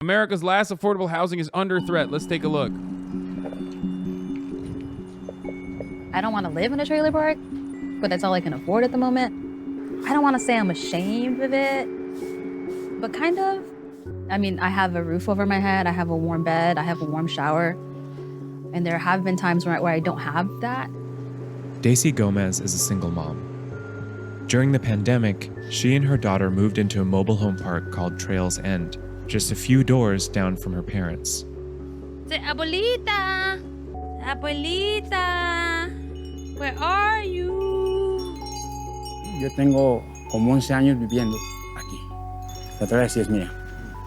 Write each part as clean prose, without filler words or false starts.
America's last affordable housing is under threat. Let's take a look. I don't want to live in a trailer park, but that's all I can afford at the moment. I don't want to say I'm ashamed of it, but kind of. I mean, I have a roof over my head, I have a warm bed, I have a warm shower, and there have been times where I don't have that. Daisy Gomez is a single mom. During the pandemic, she and her daughter moved into a mobile home park called Trails End, just a few doors down from her parents. Abuelita, abuelita, where are you? Yo tengo como 11 años viviendo aquí. La tierra sí es mía.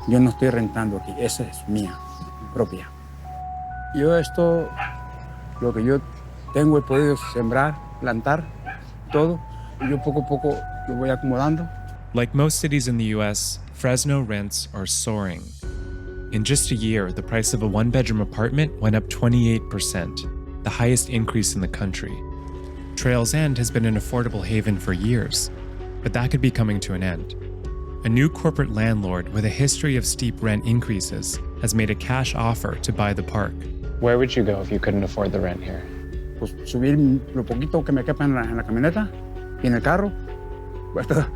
Yo no estoy rentando aquí, esa es mía, propia. Yo esto, lo que yo tengo, he podido sembrar, plantar, todo. Y yo poco a poco lo voy acomodando. Like most cities in the US, Fresno rents are soaring. In just a year, the price of a one-bedroom apartment went up 28%, the highest increase in the country. Trails End has been an affordable haven for years, but that could be coming to an end. A new corporate landlord with a history of steep rent increases has made a cash offer to buy the park. Where would you go if you couldn't afford the rent here? Pues subir lo poquito que me quepa en la camioneta y en el carro. Voy a estar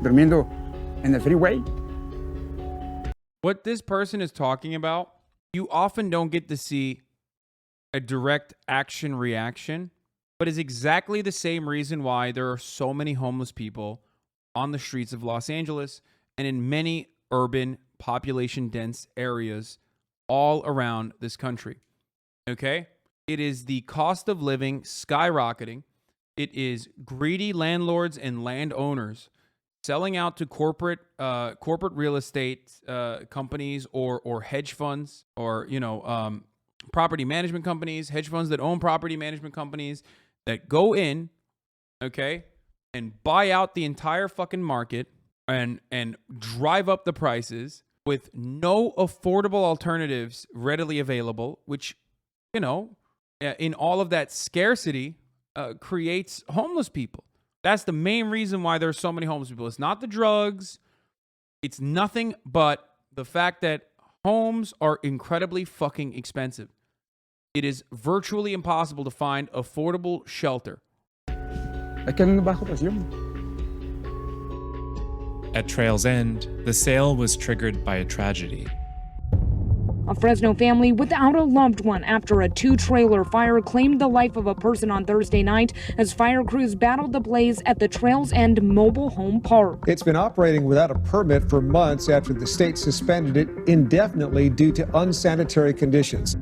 durmiendo en el freeway. What this person is talking about, you often don't get to see a direct action reaction, but is exactly the same reason why there are so many homeless people on the streets of Los Angeles and in many urban population-dense areas all around this country. Okay? It is the cost of living skyrocketing. It is greedy landlords and landowners selling out to corporate real estate companies or hedge funds or property management companies, hedge funds that own property management companies that go in, okay, and buy out the entire fucking market and drive up the prices with no affordable alternatives readily available, which, in all of that scarcity, creates homeless people. That's the main reason why there's so many homeless people. It's not the drugs. It's nothing but the fact that homes are incredibly fucking expensive. It is virtually impossible to find affordable shelter. Es que es bajo presión. At Trails End, the sale was triggered by a tragedy. A Fresno family without a loved one after a two-trailer fire claimed the life of a person on Thursday night as fire crews battled the blaze at the Trails End mobile home park. It's been operating without a permit for months after the state suspended it indefinitely due to unsanitary conditions.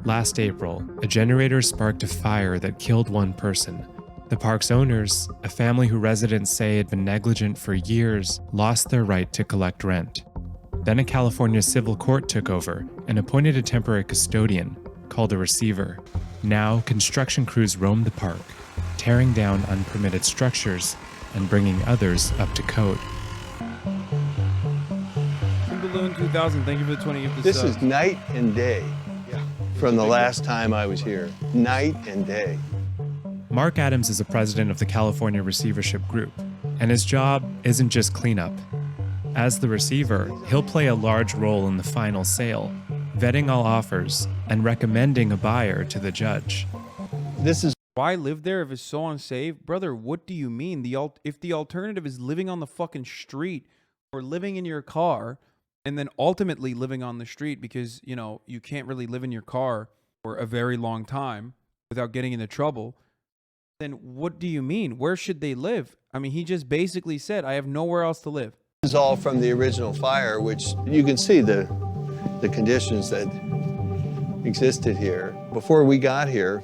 Last April, a generator sparked a fire that killed one person. The park's owners, a family who residents say had been negligent for years, lost their right to collect rent. Then a California civil court took over and appointed a temporary custodian, called a receiver. Now, construction crews roam the park, tearing down unpermitted structures and bringing others up to code. Balloon 2000, thank you for the 20 gifted This subs. is night and day from the last time I was here. Night and day. Mark Adams is the president of the California Receivership Group, and his job isn't just cleanup. As the receiver, he'll play a large role in the final sale, vetting all offers and recommending a buyer to the judge. This is Why live there if it's so unsafe? Brother, what do you mean? If the alternative is living on the fucking street or living in your car and then ultimately living on the street because, you can't really live in your car for a very long time without getting into trouble, then what do you mean? Where should they live? I mean, he just basically said, I have nowhere else to live. This is all from the original fire, which you can see the conditions that existed here. Before we got here,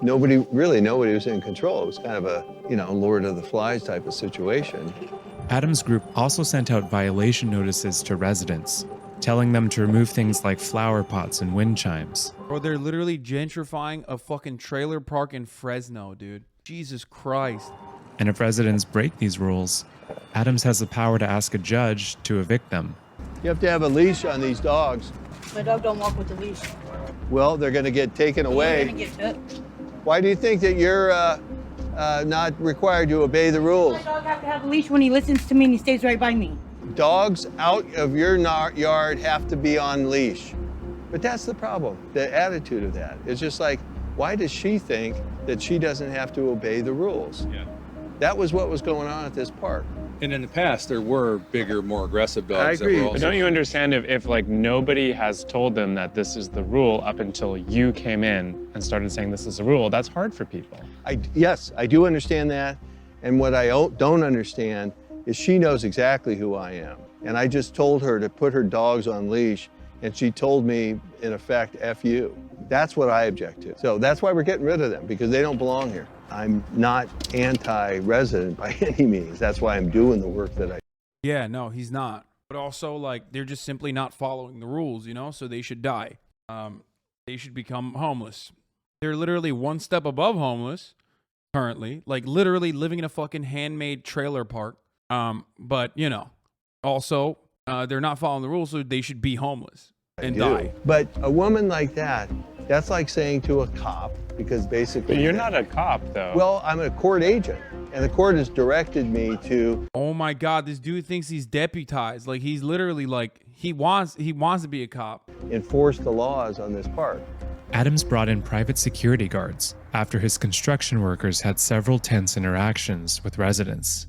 nobody was in control. It was kind of a, Lord of the Flies type of situation. Adams' group also sent out violation notices to residents, telling them to remove things like flower pots and wind chimes. Bro, they're literally gentrifying a fucking trailer park in Fresno, dude. Jesus Christ. And if residents break these rules, Adams has the power to ask a judge to evict them. You have to have a leash on these dogs. My dog don't walk with the leash. Well, they're going to get taken away. They're gonna get took. Why do you think that you're not required to obey the rules? My dog has to have a leash when he listens to me and he stays right by me. dogs out of your yard have to be on leash. But that's the problem, the attitude of that. It's just like, why does she think that she doesn't have to obey the rules? Yeah. That was what was going on at this park. And in the past, there were bigger, more aggressive dogs. I agree. That were But also don't you understand if like nobody has told them that this is the rule up until you came in and started saying this is the rule, that's hard for people. Yes, I do understand that. And what I don't understand is she knows exactly who I am. And I just told her to put her dogs on leash, and she told me, in effect, F you. That's what I object to. So that's why we're getting rid of them, because they don't belong here. I'm not anti-resident by any means. That's why I'm doing the work that I do. Yeah, no, he's not. But also, like, they're just simply not following the rules, you know? So they should die. They should become homeless. They're literally one step above homeless currently. Like, literally living in a fucking handmade trailer park. But, you know, also, they're not following the rules, so they should be homeless and die. But a woman like that, that's like saying to a cop, because basically... But you're not a cop, though. Well, I'm a court agent, and the court has directed me to... Oh my God, this dude thinks he's deputized. Like, he's literally like, he wants to be a cop. ...enforce the laws on this park. Adams brought in private security guards after his construction workers had several tense interactions with residents.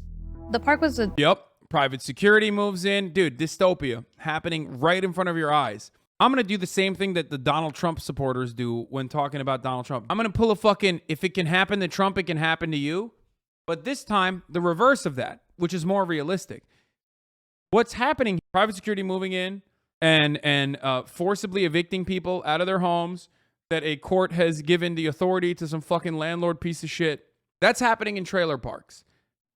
The park was a Yep. Private security moves in. Dude, dystopia happening right in front of your eyes. I'm going to do the same thing that the Donald Trump supporters do when talking about Donald Trump. I'm going to pull a fucking, if it can happen to Trump, it can happen to you. But this time, the reverse of that, which is more realistic. What's happening, private security moving in and forcibly evicting people out of their homes that a court has given the authority to some fucking landlord piece of shit. That's happening in trailer parks.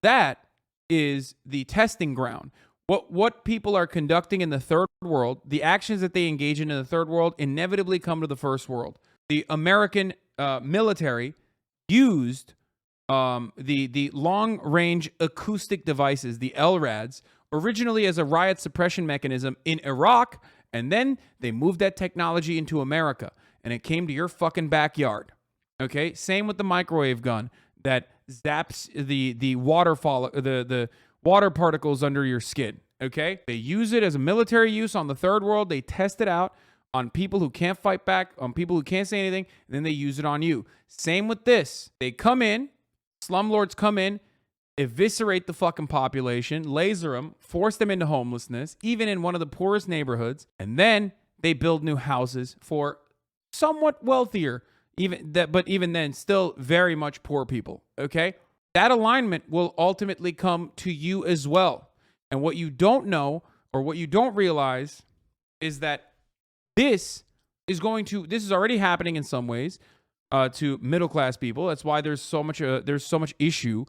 That is the testing ground. What people are conducting in the third world, the actions that they engage in the third world inevitably come to the first world. The American military used the long-range acoustic devices, the LRADs, originally as a riot suppression mechanism in Iraq, and then they moved that technology into America, and it came to your fucking backyard. Okay? Same with the microwave gun that zaps the water particles under your skin. Okay? They use it as a military use on the third world. They test it out on people who can't fight back, on people who can't say anything, and then they use it on you. Same with this. They come in, slumlords come in, eviscerate the fucking population, laser them, force them into homelessness, even in one of the poorest neighborhoods, and then they build new houses for somewhat wealthier, but even then, still very much poor people. Okay? That alignment will ultimately come to you as well. And what you don't know, or what you don't realize, is that this is already happening in some ways to middle class people. That's why there's so much issue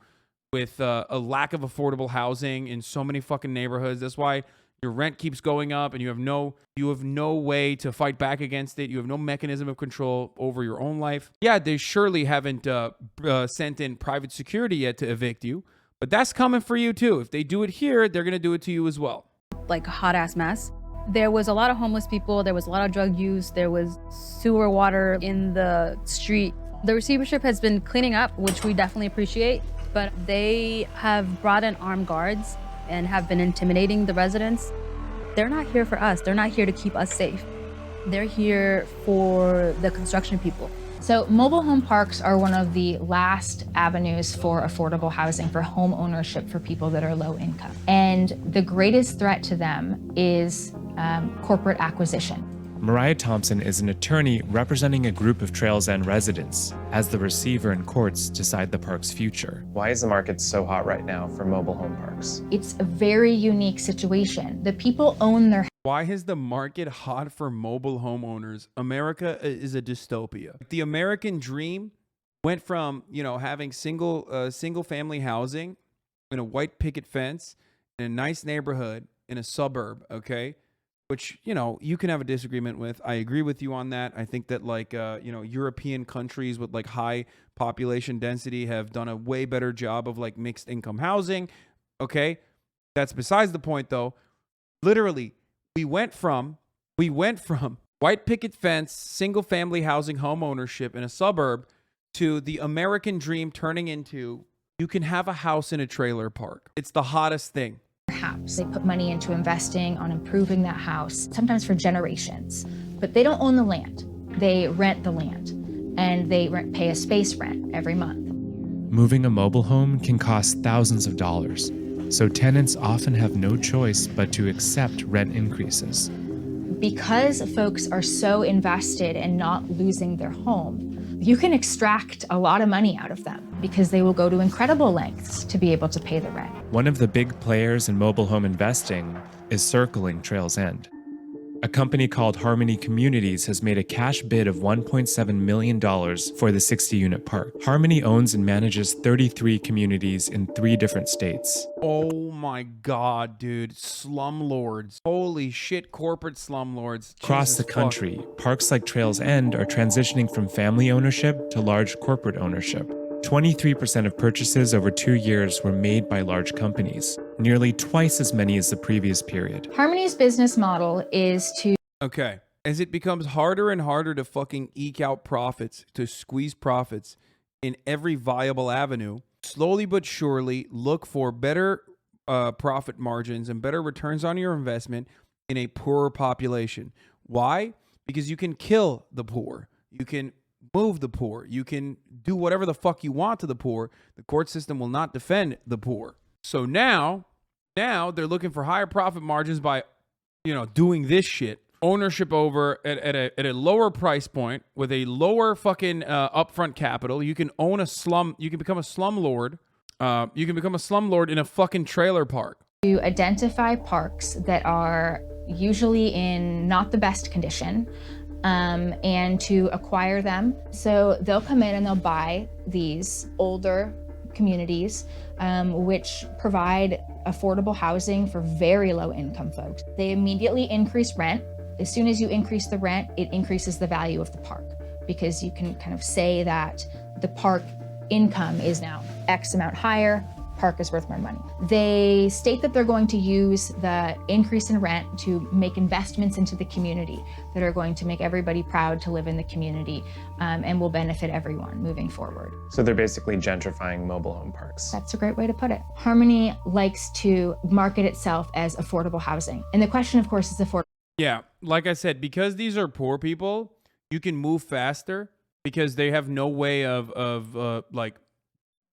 with a lack of affordable housing in so many fucking neighborhoods. That's why your rent keeps going up, and you have no way to fight back against it. You have no mechanism of control over your own life. Yeah, they surely haven't sent in private security yet to evict you, but that's coming for you too. If they do it here, they're going to do it to you as well. like a hot ass mess. There was a lot of homeless people. There was a lot of drug use. There was sewer water in the street. The receivership has been cleaning up, which we definitely appreciate, but they have brought in armed guards and have been intimidating the residents. They're not here for us. They're not here to keep us safe. They're here for the construction people. So mobile home parks are one of the last avenues for affordable housing, for home ownership for people that are low income. And the greatest threat to them is corporate acquisition. Mariah Thompson is an attorney representing a group of Trails End residents as the receiver in courts decide the park's future. Why is the market so hot right now for mobile home parks? It's a very unique situation. The people own their Why is the market hot for mobile homeowners? America is a dystopia. The American dream went from, having single family housing in a white picket fence in a nice neighborhood in a suburb, okay? Which, you can have a disagreement with. I agree with you on that. I think that European countries with high population density have done a way better job of mixed income housing. Okay. That's besides the point though. Literally, we went from white picket fence, single family housing home ownership in a suburb to the American dream turning into you can have a house in a trailer park. It's the hottest thing. house. They put money into investing on improving that house, sometimes for generations. But they don't own the land. They rent the land, and they pay a space rent every month. Moving a mobile home can cost thousands of dollars, so tenants often have no choice but to accept rent increases. Because folks are so invested in not losing their home, you can extract a lot of money out of them because they will go to incredible lengths to be able to pay the rent. One of the big players in mobile home investing is circling Trails End. A company called Harmony Communities has made a cash bid of $1.7 million for the 60-unit park. Harmony owns and manages 33 communities in 3 different states. Oh my God, dude. Slumlords. Holy shit, corporate slumlords. Across Jesus the country, parks like Trails End are transitioning from family ownership to large corporate ownership. 23% of purchases over 2 years were made by large companies, nearly twice as many as the previous period. Harmony's business model is to... Okay. As it becomes harder and harder to fucking eke out profits, to squeeze profits in every viable avenue, slowly but surely look for better profit margins and better returns on your investment in a poorer population. Why? Because you can kill the poor. You can move the poor. You can do whatever the fuck you want to the poor. The court system will not defend the poor. So now they're looking for higher profit margins by, doing this shit. Ownership over at a lower price point with a lower fucking upfront capital. You can own a slum. You can become a slumlord. You can become a slumlord in a fucking trailer park. To identify parks that are usually in not the best condition, and to acquire them. So they'll come in and they'll buy these older communities, which provide affordable housing for very low income folks. They immediately increase rent. As soon as you increase the rent, it increases the value of the park, because you can kind of say that the park income is now X amount higher, park is worth more money. They state that they're going to use the increase in rent to make investments into the community that are going to make everybody proud to live in the community, and will benefit everyone moving forward. So they're basically gentrifying mobile home parks. That's a great way to put it. Harmony likes to market itself as affordable housing. And the question, of course, is affordable. Yeah, like I said, because these are poor people, you can move faster because they have no way of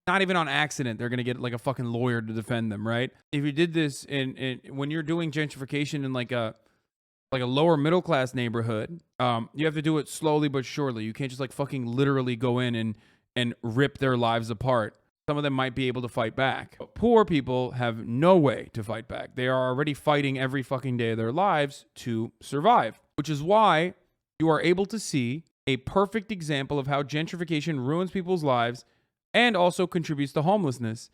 not even on accident, they're going to get like a fucking lawyer to defend them, right? If you did this when you're doing gentrification in like a lower middle class neighborhood, you have to do it slowly but surely. You can't just like fucking literally go in and rip their lives apart. Some of them might be able to fight back. But poor people have no way to fight back. They are already fighting every fucking day of their lives to survive, which is why you are able to see a perfect example of how gentrification ruins people's lives and also contributes to homelessness,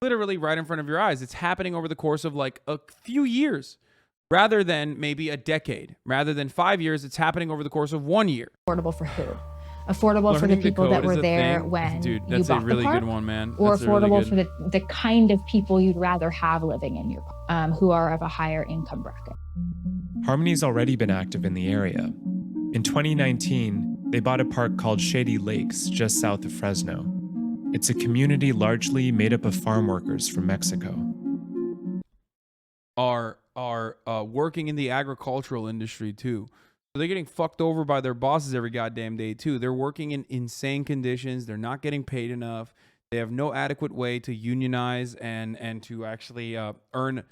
literally right in front of your eyes. It's happening over the course of like a few years, rather than maybe a decade. Rather than 5 years, it's happening over the course of 1 year. Affordable for who? Affordable for the people that were there when you bought the park? That's a really good one, man. Or That's really affordable good. for the kind of people you'd rather have living in your park, who are of a higher income bracket. Harmony's already been active in the area. In 2019, they bought a park called Shady Lakes just south of Fresno. It's a community largely made up of farm workers from Mexico. Are working in the agricultural industry too. So they're getting fucked over by their bosses every goddamn day too. They're working in insane conditions. They're not getting paid enough. They have no adequate way to unionize and to actually earn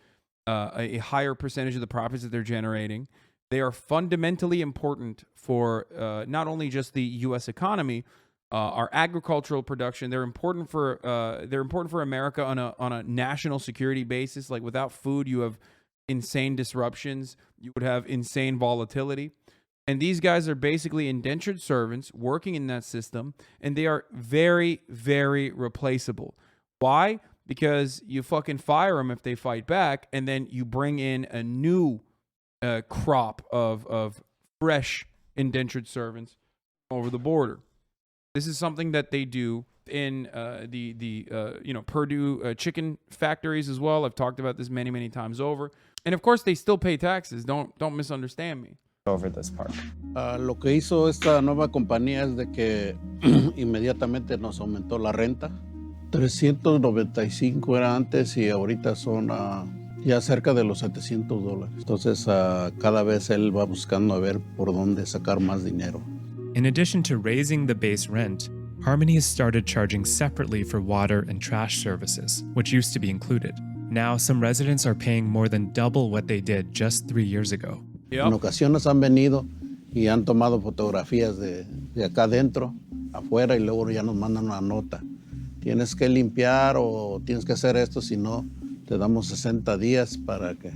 a higher percentage of the profits that they're generating. They are fundamentally important for not only just the U.S. economy, our agricultural production. They're important for America on a national security basis. Like without food, you have insane disruptions. You would have insane volatility. And these guys are basically indentured servants working in that system, and they are very, very replaceable. Why? Because you fucking fire them if they fight back, and then you bring in a new crop of fresh indentured servants over the border. This is something that they do in the Purdue chicken factories as well. I've talked about this many, many times over. And of course, they still pay taxes. Don't misunderstand me. Over this park. Lo que hizo esta nueva compañía es de que inmediatamente nos aumentó la renta. 395 era antes y ahorita son ya cerca de los $700. Entonces, cada vez él va buscando a ver por dónde sacar más dinero. In addition to raising the base rent, Harmony has started charging separately for water and trash services, which used to be included. Now, some residents are paying more than double what they did just 3 years ago. En ocasiones han venido y han tomado fotografías de acá adentro, afuera, y luego ya nos mandan una nota. Tienes que limpiar o tienes que hacer esto, si no, te damos 60 días para que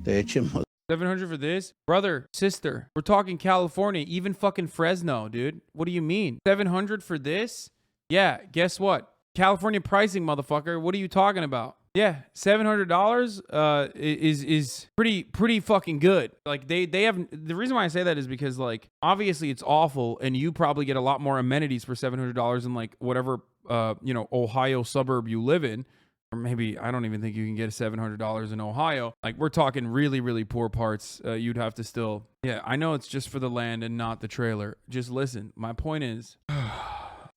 te echemos. 700 for this? Brother, sister, we're talking California, even fucking Fresno, dude. What do you mean? 700 for this? Yeah, guess what? California pricing, motherfucker. What are you talking about? Yeah, $700 is pretty fucking good. Like they have, the reason why I say that is because like obviously it's awful and you probably get a lot more amenities for $700 in like whatever Ohio suburb you live in. Or maybe I don't even think you can get $700 in Ohio. Like we're talking really, really poor parts. You'd have to still. Yeah, I know it's just for the land and not the trailer. Just listen. My point is,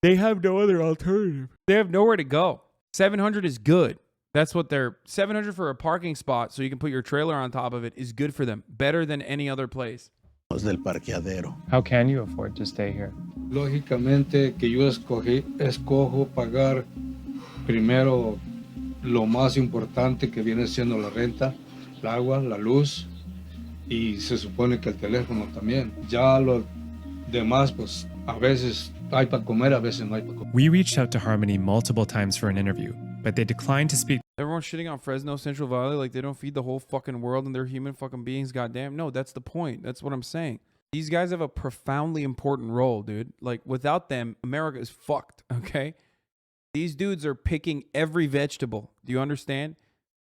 they have no other alternative. They have nowhere to go. 700 is good. That's what they're 700 for a parking spot, so you can put your trailer on top of it, is good for them. Better than any other place. Del parqueadero. How can you afford to stay here? Lógicamente que yo escojo pagar primero lo más importante que viene siendo la renta, el agua, la luz y se supone que el teléfono también. Ya lo demás, pues a veces hay para comer, a veces no hay para comer. We reached out to Harmony multiple times for an interview, but they declined to speak. Everyone's shitting on Fresno, Central Valley, like they don't feed the whole fucking world and they're human fucking beings, goddamn. No, that's the point. That's what I'm saying. These guys have a profoundly important role, dude. Like without them, America is fucked, okay? These dudes are picking every vegetable. Do you understand?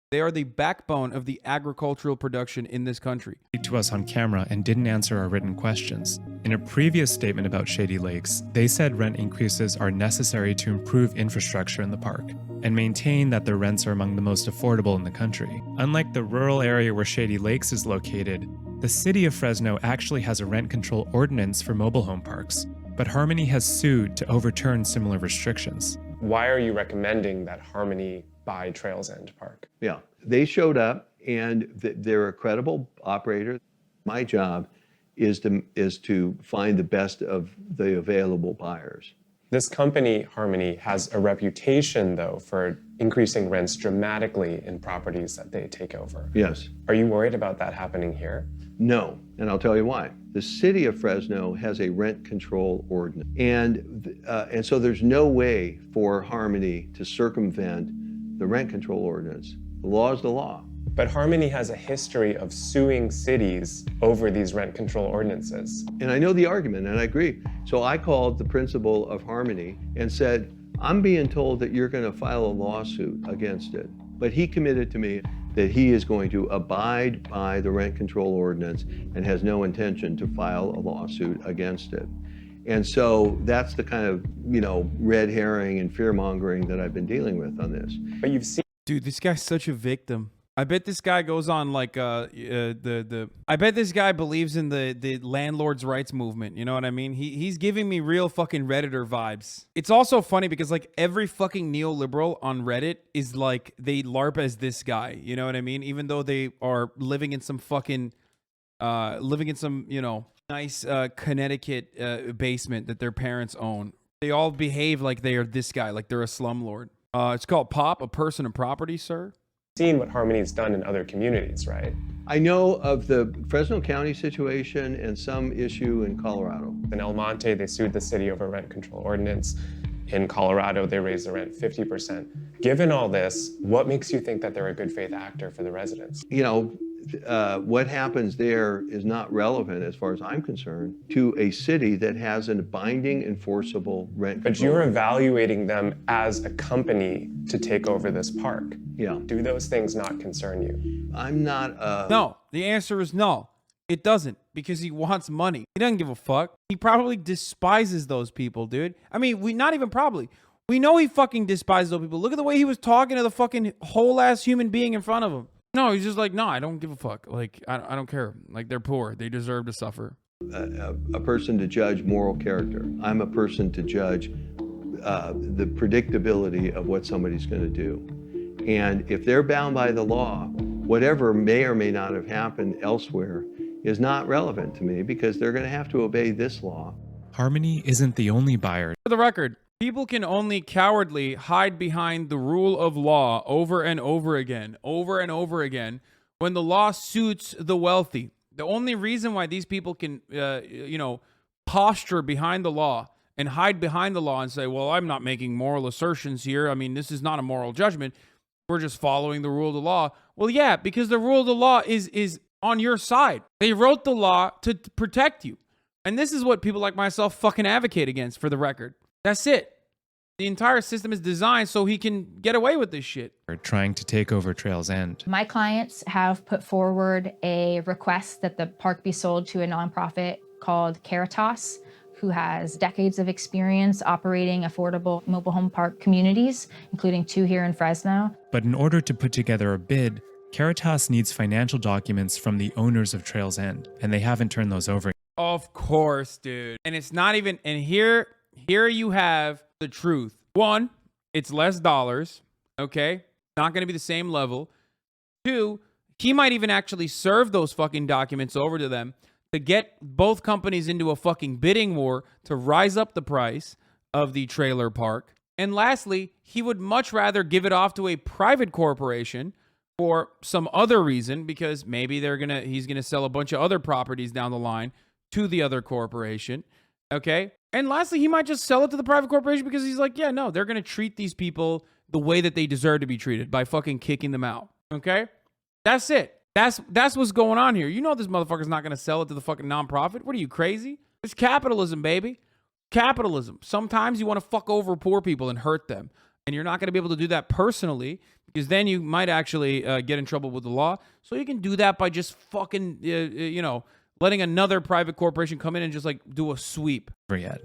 They are the backbone of the agricultural production in this country. To us on camera and didn't answer our written questions. In a previous statement about Shady Lakes, they said rent increases are necessary to improve infrastructure in the park and maintain that their rents are among the most affordable in the country. Unlike the rural area where Shady Lakes is located, the city of Fresno actually has a rent control ordinance for mobile home parks, but Harmony has sued to overturn similar restrictions. Why are you recommending that Harmony buy Trails End Park? Yeah, they showed up and they're a credible operator. My job is to find the best of the available buyers. This company, Harmony, has a reputation, though, for increasing rents dramatically in properties that they take over. Yes. Are you worried about that happening here? No, and I'll tell you why. The city of Fresno has a rent control ordinance, and so there's no way for Harmony to circumvent the rent control ordinance. The law is the law. But Harmony has a history of suing cities over these rent control ordinances. And I know the argument, and I agree. So I called the principal of Harmony and said, I'm being told that you're going to file a lawsuit against it. But he committed to me that he is going to abide by the rent control ordinance and has no intention to file a lawsuit against it. And so that's the kind of, red herring and fear mongering that I've been dealing with on this. But you've seen. Dude, this guy's such a victim. I bet this guy goes on like I bet this guy believes in the landlord's rights movement. You know what I mean? He's giving me real fucking Redditor vibes. It's also funny because like every fucking neoliberal on Reddit is like they LARP as this guy. You know what I mean? Even though they are living in some fucking nice Connecticut basement that their parents own. They all behave like they are this guy, like they're a slumlord. It's called POP, a person of property, sir. Seen what Harmony's done in other communities, right? I know of the Fresno County situation and some issue in Colorado. In El Monte, they sued the city over rent control ordinance. In Colorado, they raised the rent 50%. Given all this, what makes you think that they're a good faith actor for the residents? What happens there is not relevant, as far as I'm concerned, to a city that has a binding, enforceable rent control. But you're evaluating them as a company to take over this park. Yeah. Do those things not concern you? I'm not. No, the answer is no. It doesn't, because he wants money. He doesn't give a fuck. He probably despises those people, dude. I mean, not even probably. We know he fucking despises those people. Look at the way he was talking to the fucking whole ass human being in front of him. No, he's just like, no, I don't give a fuck. Like, I don't care. Like, they're poor. They deserve to suffer. A person to judge moral character. I'm a person to judge the predictability of what somebody's going to do. And if they're bound by the law, whatever may or may not have happened elsewhere is not relevant to me because they're going to have to obey this law. Harmony isn't the only buyer. For the record, people can only cowardly hide behind the rule of law over and over again, when the law suits the wealthy. The only reason why these people can, posture behind the law and hide behind the law and say, well, I'm not making moral assertions here. I mean, this is not a moral judgment. We're just following the rule of the law. Well, yeah, because the rule of the law is on your side. They wrote the law to protect you. And this is what people like myself fucking advocate against, for the record. That's it. The entire system is designed so he can get away with this shit. Trying to take over Trails End. My clients have put forward a request that the park be sold to a nonprofit called Caritas, who has decades of experience operating affordable mobile home park communities, including 2 here in Fresno. But in order to put together a bid, Caritas needs financial documents from the owners of Trails End, and they haven't turned those over. Of course, dude. And it's not even, and here you have the truth. 1, it's less dollars, okay? Not going to be the same level. 2, he might even actually serve those fucking documents over to them to get both companies into a fucking bidding war to rise up the price of the trailer park. And lastly, he would much rather give it off to a private corporation for some other reason, because maybe he's gonna sell a bunch of other properties down the line to the other corporation, okay? And lastly, he might just sell it to the private corporation because he's like, yeah, no, they're gonna treat these people the way that they deserve to be treated by fucking kicking them out, okay? That's it. That's what's going on here. You know this motherfucker's not gonna sell it to the fucking nonprofit. What are you, crazy? It's capitalism, baby. Capitalism. Sometimes you want to fuck over poor people and hurt them, and you're not gonna be able to do that personally, because then you might actually get in trouble with the law. So you can do that by just fucking, letting another private corporation come in and just like do a sweep. Yet.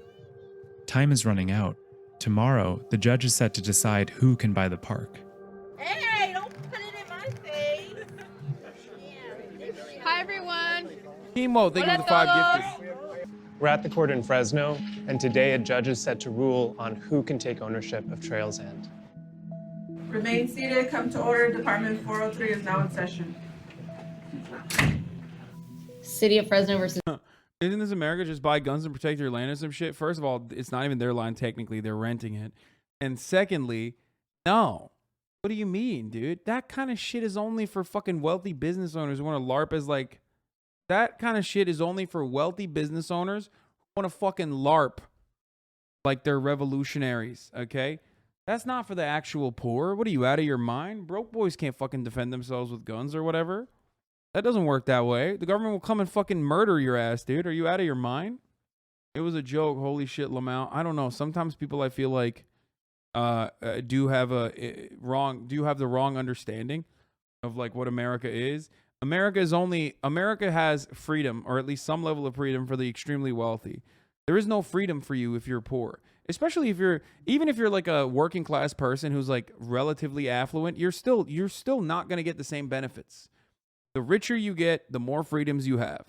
Time is running out. Tomorrow, the judge is set to decide who can buy the park. Hey, don't put it in my face. Hi, everyone. Chemo, thank you for the 5 gifted. We're at the court in Fresno, and today a judge is set to rule on who can take ownership of Trails End. Remain seated. Come to order. Department 403 is now in session. City of Fresno versus... Isn't this America? Just buy guns and protect your land or some shit? First of all, it's not even their land technically. They're renting it. And secondly, no. What do you mean, dude? That kind of shit is only for fucking wealthy business owners who want to LARP as like... That kind of shit is only for wealthy business owners who want to fucking LARP like they're revolutionaries, okay? That's not for the actual poor. What are you, out of your mind? Broke boys can't fucking defend themselves with guns or whatever. That doesn't work that way. The government will come and fucking murder your ass, dude. Are you out of your mind? It was a joke. Holy shit, Lamau. I don't know. Sometimes people, I feel like, do have the wrong understanding of like what America is. America has freedom, or at least some level of freedom, for the extremely wealthy. There is no freedom for you if you're poor. Especially even if you're like a working class person who's like relatively affluent, you're still not going to get the same benefits. The richer you get, the more freedoms you have,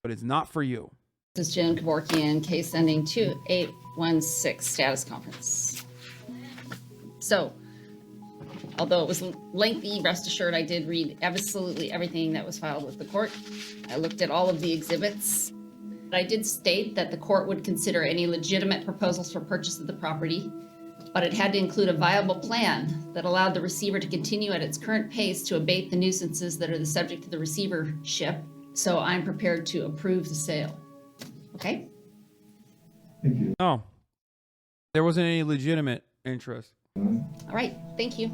but it's not for you. This is Jen Kevorkian, case ending 2816, status conference. So, although it was lengthy, rest assured I did read absolutely everything that was filed with the court. I looked at all of the exhibits. I did state that the court would consider any legitimate proposals for purchase of the property, but it had to include a viable plan that allowed the receiver to continue at its current pace to abate the nuisances that are the subject of the receivership. So I'm prepared to approve the sale. Okay? Thank you. No, there wasn't any legitimate interest. All right, thank you.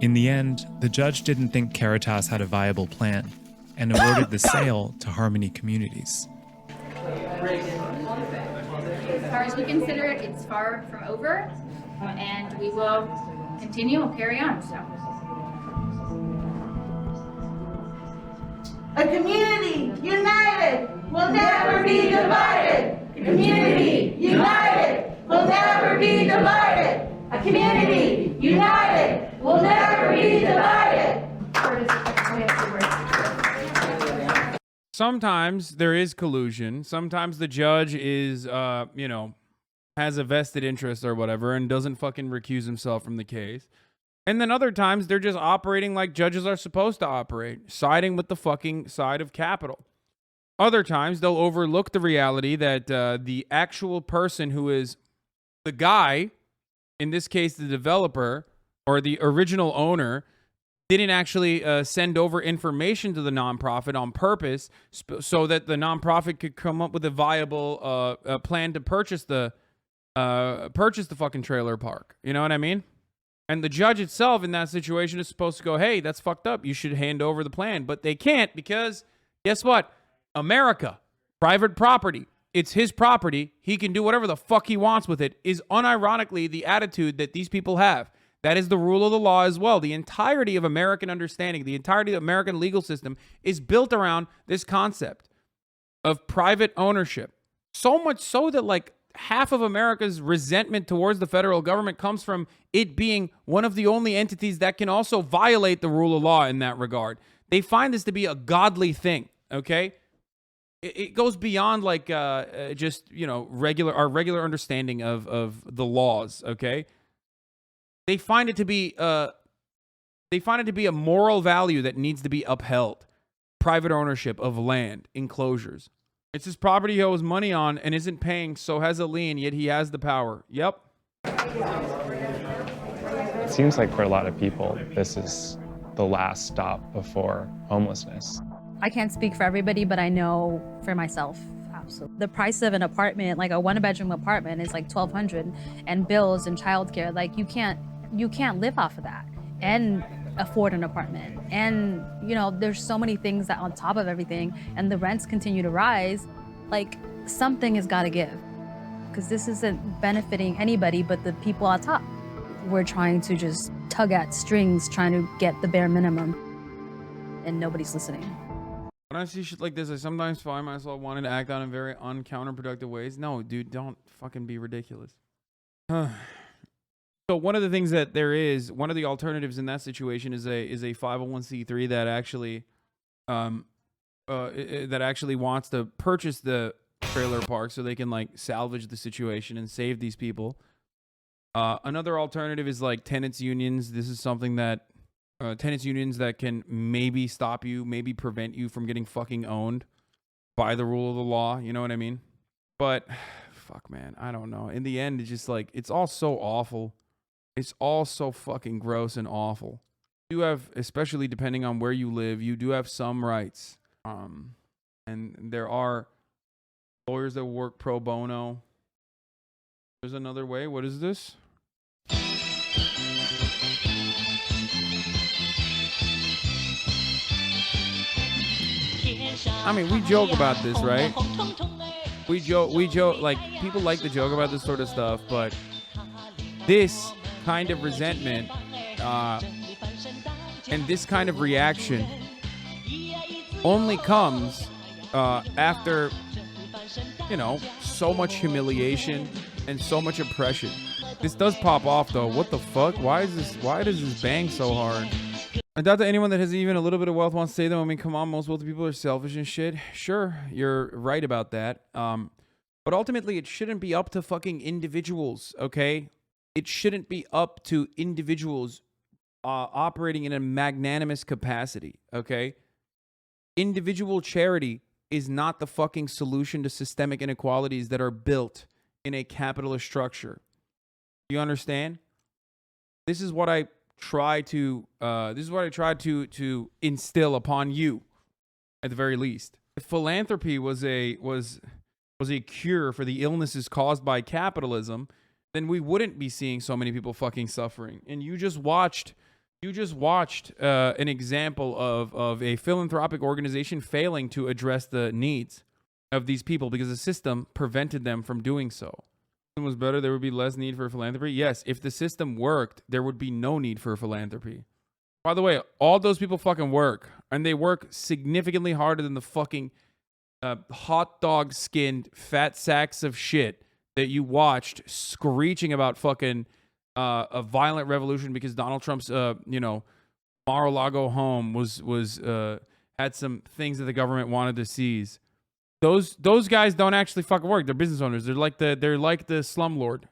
In the end, the judge didn't think Caritas had a viable plan and awarded the sale to Harmony Communities. As far as we consider it, it's far from over, and we will continue and carry on. So. A community united will never be divided. A community united will never be divided. A community united will never be divided. Sometimes there is collusion. Sometimes the judge is, has a vested interest or whatever and doesn't fucking recuse himself from the case. And then other times they're just operating like judges are supposed to operate, siding with the fucking side of capital. Other times they'll overlook the reality that the actual person who is the guy, in this case the developer or the original owner, didn't actually send over information to the nonprofit on purpose so that the nonprofit could come up with a viable plan to purchase the fucking trailer park. You know what I mean? And the judge itself in that situation is supposed to go, hey, that's fucked up. You should hand over the plan. But they can't because, guess what? America, private property. It's his property. He can do whatever the fuck he wants with it, is unironically the attitude that these people have. That is the rule of the law as well. The entirety of American understanding, the entirety of the American legal system is built around this concept of private ownership. So much so that like half of America's resentment towards the federal government comes from it being one of the only entities that can also violate the rule of law in that regard. They find this to be a godly thing, okay? It goes beyond like just, you know, our regular understanding of the laws, okay? They find it to be a moral value that needs to be upheld. Private ownership of land, enclosures. It's his property he owes money on and isn't paying, so has a lien, yet he has the power. Yep. It seems like for a lot of people, this is the last stop before homelessness. I can't speak for everybody, but I know for myself, absolutely. The price of an apartment, like a 1-bedroom apartment, is like $1,200, and bills and childcare, like you can't live off of that and afford an apartment. And, you know, there's so many things that on top of everything, and the rents continue to rise, like something has got to give, because this isn't benefiting anybody but the people on top. We're trying to just tug at strings, trying to get the bare minimum, and nobody's listening. When I see shit like this, I sometimes find myself wanting to act out in very uncounterproductive ways. No, dude, don't fucking be ridiculous. So one of the things that there is, one of the alternatives in that situation is a 501c3 that actually wants to purchase the trailer park so they can like salvage the situation and save these people. Another alternative is like tenants unions. This is something that tenants unions that can maybe stop you, maybe prevent you from getting fucking owned by the rule of the law. You know what I mean? But fuck, man, I don't know. In the end, it's just like, it's all so awful. It's all so fucking gross and awful. You have, especially depending on where you live, you do have some rights. And there are lawyers that work pro bono. There's another way. What is this? I mean, we joke about this, right? We joke, like, people like to joke about this sort of stuff, but this kind of resentment and this kind of reaction only comes after, you know, so much humiliation and so much oppression. This does pop off though. What the fuck? Why does this bang so hard? I doubt that anyone that has even a little bit of wealth wants to say that. I mean, come on, most wealthy people are selfish and shit. Sure, you're right about that. But ultimately, it shouldn't be up to fucking individuals, okay? It shouldn't be up to individuals operating in a magnanimous capacity, okay? Individual charity is not the fucking solution to systemic inequalities that are built in a capitalist structure. You understand? This is what I try to instill upon you, at the very least. If philanthropy was a cure for the illnesses caused by capitalism, then we wouldn't be seeing so many people fucking suffering. And you just watched an example of a philanthropic organization failing to address the needs of these people because the system prevented them from doing so. If it was better, there would be less need for philanthropy. Yes, if the system worked, there would be no need for philanthropy. By the way, all those people fucking work, and they work significantly harder than the fucking hot dog skinned fat sacks of shit that you watched screeching about fucking a violent revolution because Donald Trump's Mar-a-Lago home was had some things that the government wanted to seize. Those guys don't actually fucking work. They're business owners. They're like the slumlord.